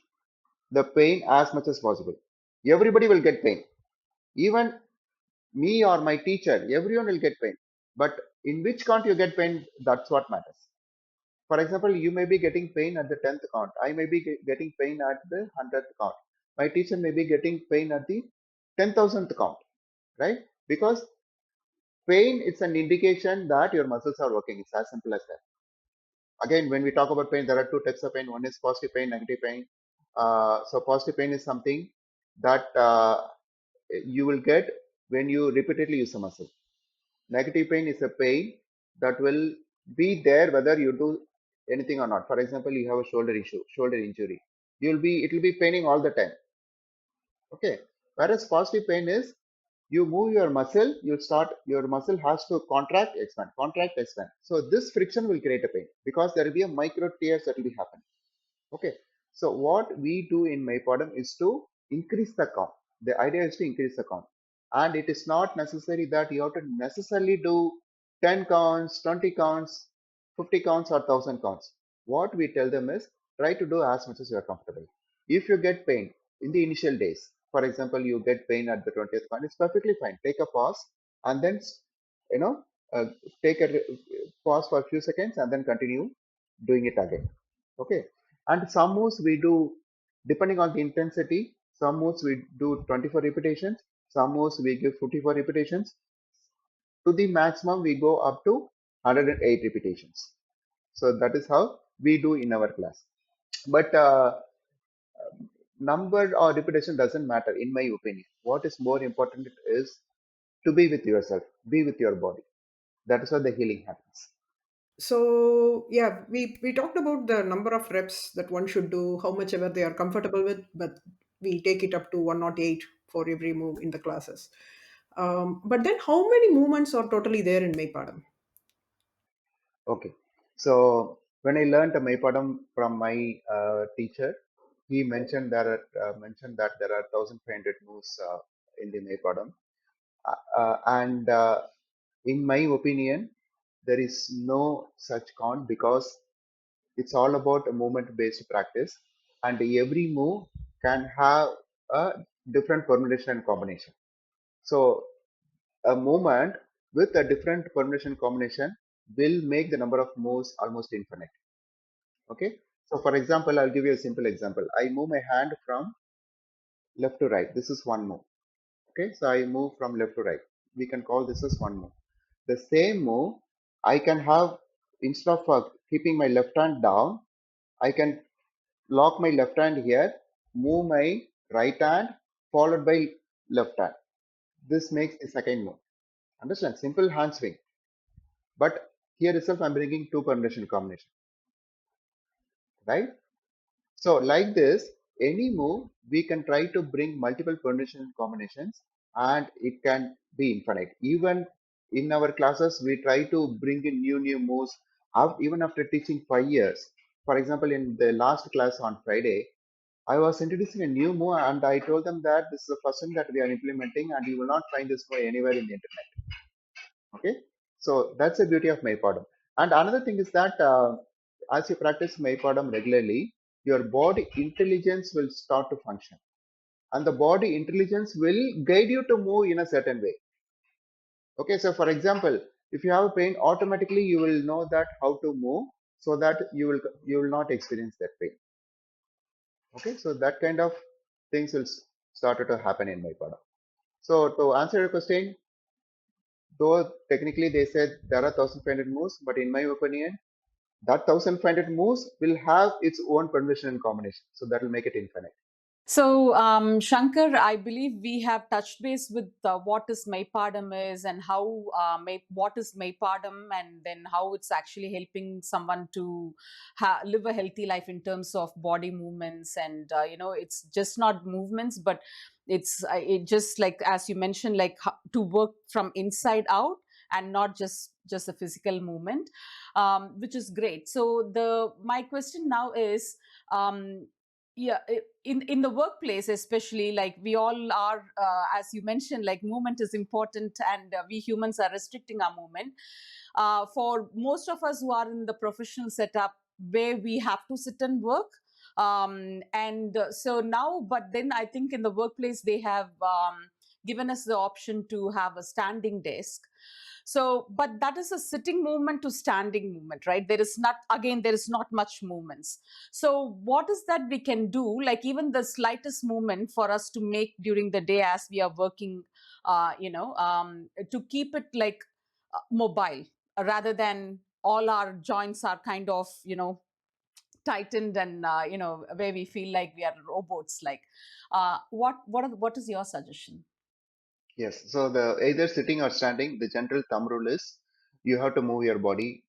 A: the pain as much as possible. Everybody will get pain. Even me or my teacher, everyone will get pain. But in which count you get pain, that's what matters. For example, you may be getting pain at the 10th count. I may be getting pain at the 100th count. My teacher may be getting pain at the 10,000th count, right? Because pain, it's an indication that your muscles are working. It's as simple as that. Again, when we talk about pain, there are two types of pain. One is positive pain, negative pain. So positive pain is something that you will get when you repeatedly use a muscle. Negative pain is a pain that will be there whether you do anything or not. For example, you have a shoulder issue, shoulder injury. It will be paining all the time. Okay. Whereas positive pain is you move your muscle, your muscle has to contract, expand. So this friction will create a pain because there will be a micro tears that will be happening. Okay. So what we do in MyPodem is to increase the count. The idea is to increase the count. And it is not necessary that you have to necessarily do 10 counts, 20 counts, 50 counts, or 1000 counts. What we tell them is try to do as much as you are comfortable. If you get pain in the initial days, for example, you get pain at the 20th count, it's perfectly fine. Take a pause and then, you know, uh, take a pause for a few seconds and then continue doing it again. Okay. And some moves we do depending on the intensity. Some moves we do 24 repetitions. Some moves we give 44 repetitions. To the maximum, we go up to 108 repetitions. So that is how we do in our class. But number or repetition doesn't matter, in my opinion. What is more important is to be with yourself, be with your body. That is how the healing happens.
B: So yeah, we talked about the number of reps that one should do, how much ever they are comfortable with, but we take it up to 108 for every move in the classes. But then how many movements are totally there in Maypadam?
A: Okay. So when I learned Mei Padam from my teacher, he mentioned that there are 1,500 moves in the Mei Padam. And in my opinion, there is no such count because it's all about a movement-based practice, and every move can have a different permutation and combination. So a movement with a different permutation combination will make the number of moves almost infinite. Okay. So for example, I'll give you a simple example. I move my hand from left to right. This is one move. Okay. So I move from left to right. We can call this as one move. The same move, I can have, instead of keeping my left hand down, I can lock my left hand here, move my right hand, followed by left hand. This makes the second move. Understand? Simple hand swing. But here itself, I'm bringing two permutation combination, right? So like this, any move, we can try to bring multiple permutation combinations and it can be infinite. Even in our classes, we try to bring in new moves even after teaching 5 years. For example, in the last class on Friday, I was introducing a new move and I told them that this is the first time that we are implementing and you will not find this move anywhere in the internet. Okay, so that's the beauty of Mei Padam. And another thing is that as you practice Mei Padam regularly, your body intelligence will start to function, and the body intelligence will guide you to move in a certain way. Okay, so for example, if you have pain, automatically you will know that how to move so that you will not experience that pain. Okay, so that kind of things will start to happen in Mei Padam. So to answer your question, though technically they said there are 1,500 moves, but in my opinion, that 1,500 moves will have its own permutation and combination. So that will make it infinite.
C: So, Shankar, I believe we have touched base with what is Maipadam is and how what is Maipadam, and then how it's actually helping someone to live a healthy life in terms of body movements. And it's just not movements, but it just like, as you mentioned, like to work from inside out and not just a physical movement, which is great. So the my question now is. Yeah, in the workplace especially, like we all are, as you mentioned, like movement is important, and we humans are restricting our movement. For most of us who are in the professional setup where we have to sit and work, and so now, but then I think in the workplace they have given us the option to have a standing desk. So but that is a sitting movement to standing movement, right? There is not, again, there is not much movements. So what is that we can do, like even the slightest movement for us to make during the day as we are working, to keep it like mobile, rather than all our joints are kind of tightened, and where we feel like we are robots, like what is your suggestion?
A: Yes. So the either sitting or standing, the general thumb rule is you have to move your body,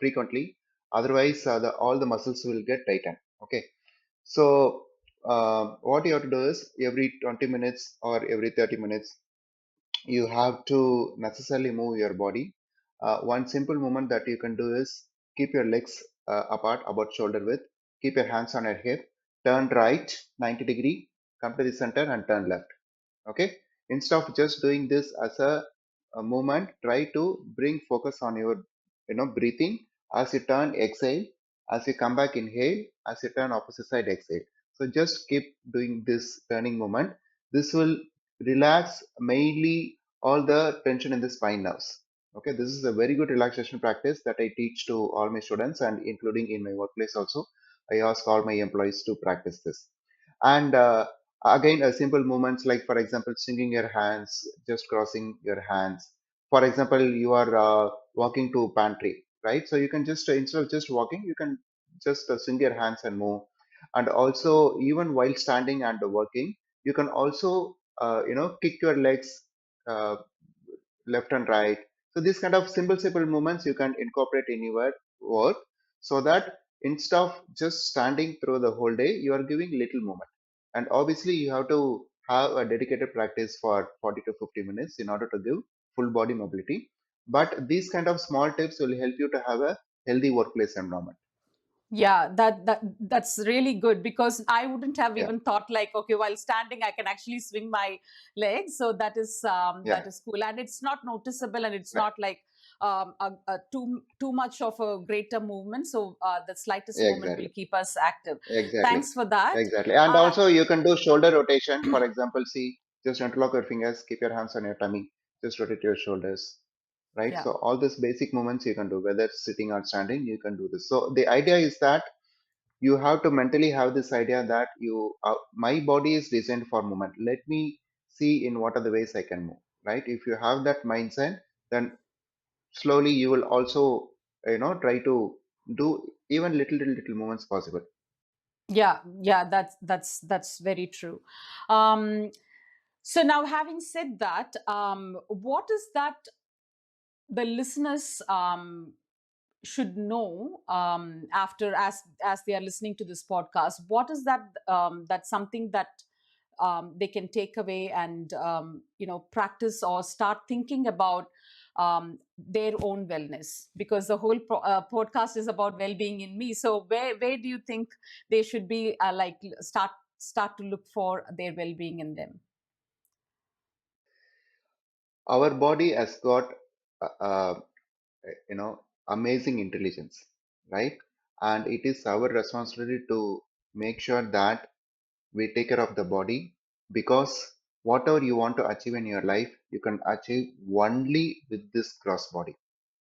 A: frequently. Otherwise, all the muscles will get tightened. Okay. So what you have to do is every 20 minutes or every 30 minutes, you have to necessarily move your body. One simple movement that you can do is keep your legs apart, about shoulder width. Keep your hands on your hip. Turn right 90-degree. Come to the center and turn left. Okay. Instead of just doing this as a movement, try to bring focus on your breathing. As you turn, exhale. As you come back, inhale. As you turn opposite side, exhale. So just keep doing this turning movement. This will relax mainly all the tension in the spine nerves. Okay, this is a very good relaxation practice that I teach to all my students, and including in my workplace also. I ask all my employees to practice this. And again, a simple movements like, for example, swinging your hands, just crossing your hands. For example, you are walking to pantry, right? So you can just instead of just walking, you can just swing your hands and move. And also, even while standing and working, you can also kick your legs uh, left and right. So these kind of simple movements you can incorporate in your work, so that instead of just standing through the whole day, you are giving little movement. And obviously, you have to have a dedicated practice for 40 to 50 minutes in order to give full body mobility. But these kind of small tips will help you to have a healthy workplace environment.
C: Yeah, that's really good, because I wouldn't have
A: Yeah,
C: even thought like, okay, while standing I can actually swing my legs. So that
A: yeah,
C: is cool, and it's not noticeable, and it's
A: right.
C: not like a too much of a greater movement. So the slightest movement will
A: Exactly.
C: keep us active.
A: Exactly.
C: Thanks for that.
A: Exactly. And
C: uh,
A: also you can do shoulder rotation. For example, see, just interlock your fingers, keep your hands on your tummy, just rotate your shoulders. Right.
C: yeah.
A: So all these basic movements you can do, whether it's sitting or standing, you can do this. So the idea is that you have to mentally have this idea that my body is designed for movement. Let me see in what are the ways I can move. Right. If you have that mindset, then slowly you will also try to do even little movements possible.
C: Yeah, yeah, that's very true. um so now, having said that, what is that the listeners should know, after, as they are listening to this podcast? What is that, that's something that they can take away and practice or start thinking about their own wellness? Because the whole podcast is about well-being in me. So where do you think they should be, like, start to look for their well-being in them?
A: Our body has got uh, uh, amazing intelligence, right? And it is our responsibility to make sure that we take care of the body, because whatever you want to achieve in your life you can achieve only with this cross body,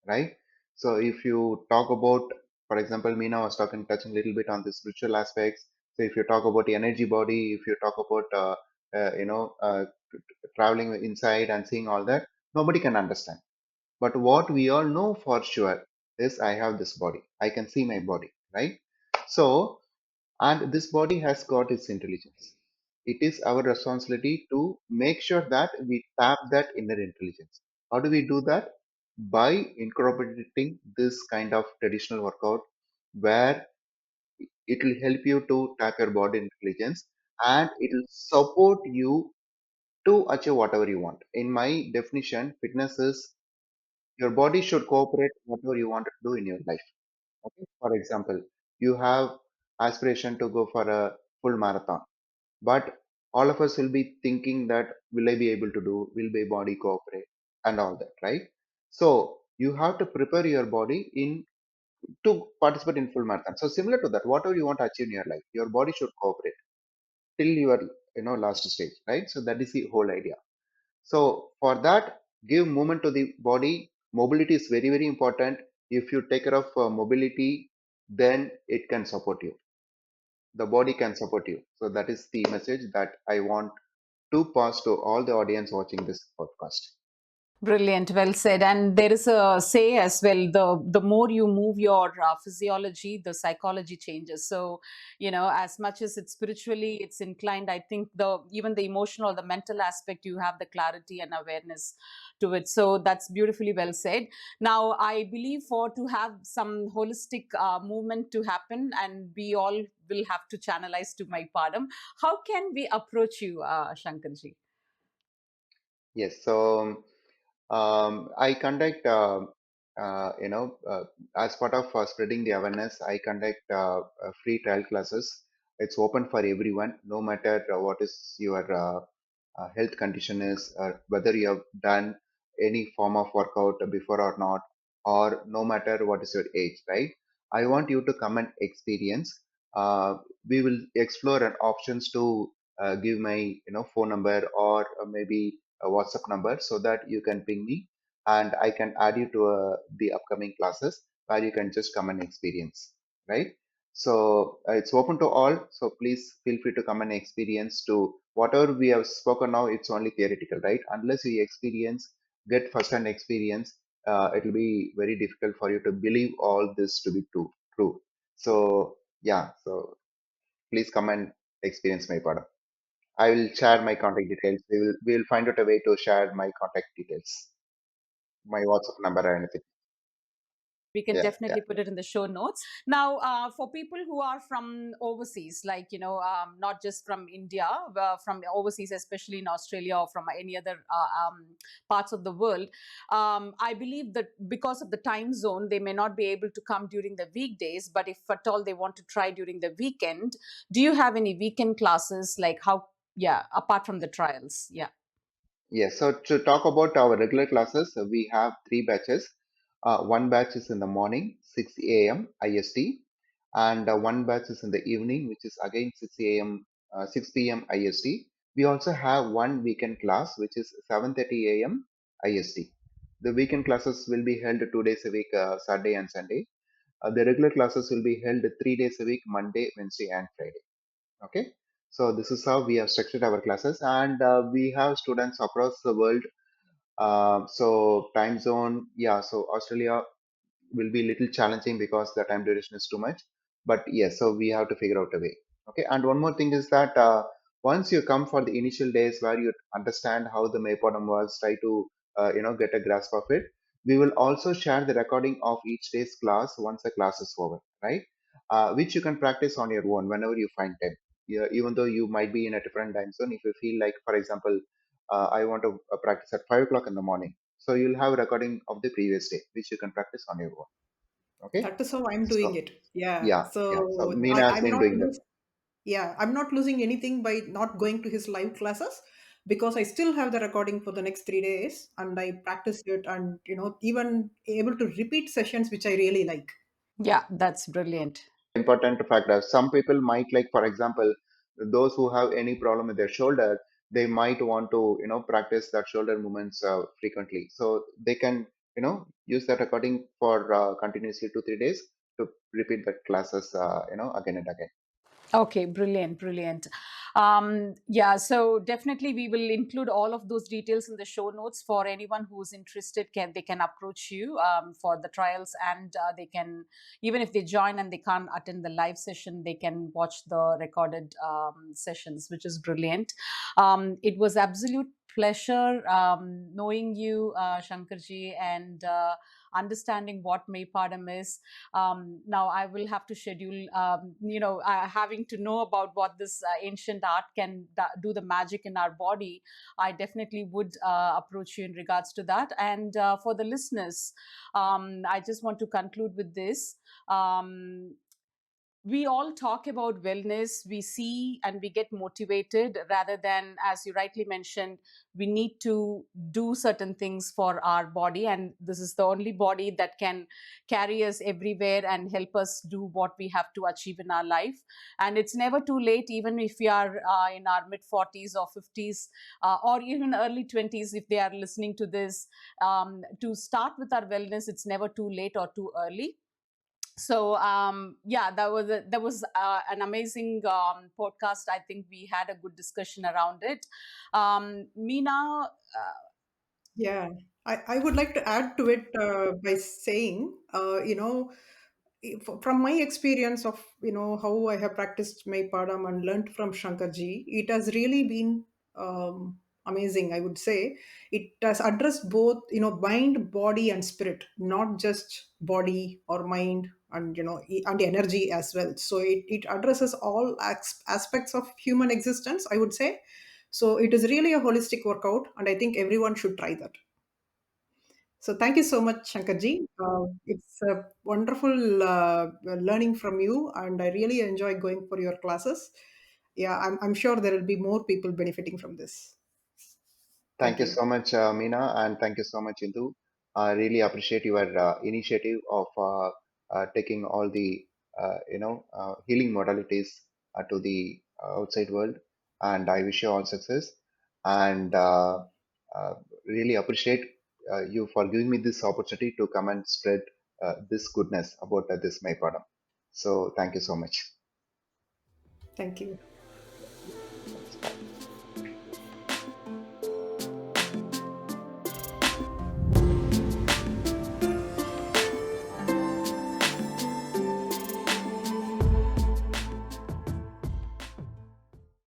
A: right? So if you talk about, for example, Meena was talking, touching a little bit on the spiritual aspects. So if you talk about the energy body, if you talk about uh, you know uh, traveling inside and seeing all that, nobody can understand. But what we all know for sure is I have this body. I can see my body, right? So, and this body has got its intelligence. It is our responsibility to make sure that we tap that inner intelligence. How do we do that? By incorporating this kind of traditional workout where it will help you to tap your body intelligence, and it will support you to achieve whatever you want. In my definition, fitness is your body should cooperate whatever you want to do in your life. Okay? For example, you have aspiration to go for a full marathon, but all of us will be thinking that will I be able to do? Will my body cooperate and all that, right? So you have to prepare your body in to participate in full marathon. So similar to that, whatever you want to achieve in your life, your body should cooperate till your last stage, right? So that is the whole idea. So for that, give movement to the body. Mobility is very, very important. If you take care of mobility, then it can support you. The body can support you. So that is the message that I want to pass to all the audience watching this podcast.
C: Brilliant, well said. And there is a say as well: the more you move your physiology, the psychology changes. So, as much as it's spiritually, it's inclined. I think the even the emotional, the mental aspect, you have the clarity and awareness to it. So that's beautifully well said. Now, I believe for to have some holistic movement to happen, and we all will have to channelize to my padam. How can we approach you, Shankarji?
A: Yes. So I conduct, as part of spreading the awareness, I conduct free trial classes. It's open for everyone, no matter what is your health condition is, whether you have done any form of workout before or not, or no matter what is your age, right? I want you to come and experience. We will explore an options to give my phone number, or maybe a WhatsApp number, so that you can ping me and I can add you to the upcoming classes where you can just come and experience, right? So it's open to all. So please feel free to come and experience to whatever we have spoken now. It's only theoretical, right? Unless you experience, get first-hand experience, it will be very difficult for you to believe all this to be true. True. So yeah. So please come and experience my product. I will share my contact details. We will find out a way to share my contact details, my WhatsApp number or anything.
C: We can
A: Yeah, yeah.
C: definitely put it in the show notes. Now, for people who are from overseas, like, not just from India, from overseas, especially in Australia or from any other parts of the world, I believe that because of the time zone, they may not be able to come during the weekdays, but if at all they want to try during the weekend, do you have any weekend classes? Like, how, yeah, apart from the trials? Yeah.
A: Yes. So to talk about our regular classes, we have three batches. One batch is in the morning, 6 a.m. IST, and one batch is in the evening, which is again 6 a.m. 6 p.m. IST. We also have one weekend class, which is 7:30 a.m. IST. The weekend classes will be held 2 days a week, Saturday and Sunday. The regular classes will be held 3 days a week, Monday, Wednesday, and Friday. Okay. So this is how we have structured our classes, and we have students across the world. So time zone, yeah. So Australia will be a little challenging because the time duration is too much. But yes, so we have to figure out a way. Okay. And one more thing is that once you come for the initial days where you understand how the Maypodam was, try to get a grasp of it. We will also share the recording of each day's class once the class is over, right? Which you can practice on your own whenever you find time. Yeah, even though you might be in a different time zone, if you feel like, for example, I want to practice at 5 o'clock in the morning, so you'll have a recording of the previous day, which you can practice on your own. Okay.
B: That is how I'm doing
A: So
B: it. Yeah.
A: yeah, yeah. So
B: So
A: Meena has
B: I'm
A: been
B: not
A: doing that.
B: losing. Yeah, I'm not losing anything by not going to his live classes because I still have the recording for the next 3 days and I practice it and even able to repeat sessions which I really like.
C: Yeah, that's brilliant.
A: Important factor. Some people might like, for example, those who have any problem with their shoulder, they might want to, practice that shoulder movements frequently. So they can, use that recording for continuously 2 3 days to repeat that classes, again and again.
C: Okay, brilliant, brilliant. Yeah, so definitely we will include all of those details in the show notes for anyone who's interested. Can they can approach you for the trials, and they can, even if they join and they can't attend the live session, they can watch the recorded sessions, which is brilliant. It was absolute pleasure knowing you, Shankarji, and understanding what May Padam is. Now I will have to schedule, having to know about what this ancient art can do the magic in our body. I definitely would approach you in regards to that. And for the listeners, I just want to conclude with this. We all talk about wellness, we see and we get motivated, rather than, as you rightly mentioned, we need to do certain things for our body, and this is the only body that can carry us everywhere and help us do what we have to achieve in our life. And it's never too late, even if we are in our mid 40s or 50s, or even early 20s, if they are listening to this, to start with our wellness. It's never too late or too early. So yeah, that was an amazing podcast. I think we had a good discussion around it. Meena,
B: Yeah, I would like to add to it by saying, from my experience of how I have practiced my padam and learnt from Shankarji, it has really been amazing. I would say it has addressed both mind, body, and spirit, not just body or mind, and and energy as well. So it addresses all aspects of human existence, I would say. So it is really a holistic workout, and I think everyone should try that. So thank you so much, Shankarji. It's a wonderful learning from you, and I really enjoy going for your classes. Yeah, I'm sure there will be more people benefiting from this.
A: Thank
B: Thank
A: you
B: you.
A: so much, Meena, and thank you so much, Indu. I really appreciate your initiative of taking all the healing modalities to the outside world, and I wish you all success. And uh, really appreciate you for giving me this opportunity to come and spread this goodness about this Maypadam. So thank you so much.
B: Thank you.